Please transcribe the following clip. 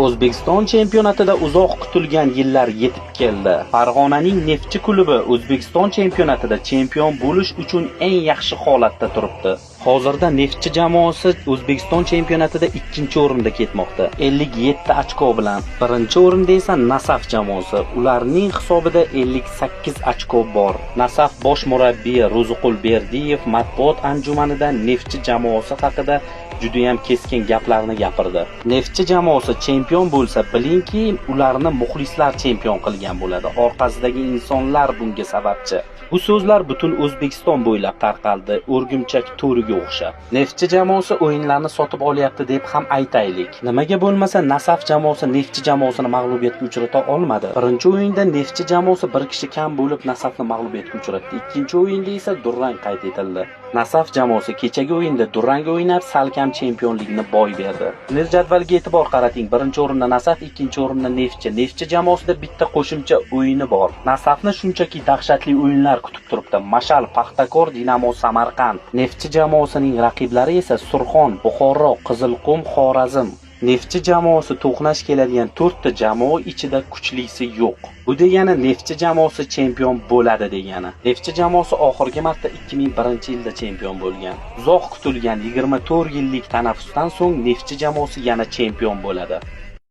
O'zbekiston chempionatida uzoq kutilgan yillar yetib keldi. Farg'onaning Neftchi klubi O'zbekiston chempionatida chempion bo'lish uchun eng yaxshi holatda turibdi. Hozirda Neftchi jamoasi O'zbekiston chempionatida 2-o'rinda ketmoqda, 57 ochko bilan. Birinchi o'rinda esa Nasaf jamoasi. Ularning hisobida 58 ochko bor. Nasaf bosh murabbiyi Ro'ziqul Berdiyev matbuot anjumanida Neftchi jamoasi haqida juda ham keskin gaplarni gapirdi. Neftchi jamoasi chempion bo'lsa, bilingki, ularni muxlislar chempion qilgan bo'ladi. Orqasidagi insonlar bunga sababchi. Bu so'zlar butun O'zbekiston bo'ylab tarqaldi, o'rgimchak to'riga o'xshab. Neftchi jamoasi o'yinlarni sotib olyapti deb ham aytaylik. Nimaga bo'lmasa, Nasaf jamoasi Neftchi jamoasini mag'lubiyatga uchrata olmadi. Birinchi o'yinda Neftchi jamoasi bir kishi kam bo'lib Nasafni mag'lubiyatga uchratdi. Ikkinchi o'yinda esa durang qayd etildi. Nasaf jamoasi kechagi o'yinda durang o'ynab, salkam chempionlikni boy berdi. Turnir jadvaliga e'tibor qarating. Birinchi o'rinda Nasaf, ikkinchi o'rinda Neftchi. Neftchi jamoasida bitta qo'shimcha o'yini bor. Nasafni shunchaki dahshatli o'yinlar kutib turibdi. Mashal, Paxtakor, Dinamo Samarqand. Neftchi jamoasining raqiblari esa Surxon, Buxoro, Qizilqum, Xorazm. Neftchi jamoasi to'qnash keladigan 4 ta jamoa ichida kuchlisi yo'q. Bu degani Neftchi jamoasi chempion bo'ladi degani. Neftchi jamoasi oxirgi marta 2001-yilda chempion bo'lgan. Uzoq kutilgan 24 yillik tanaffusdan so'ng Neftchi jamoasi yana chempion bo'ladi.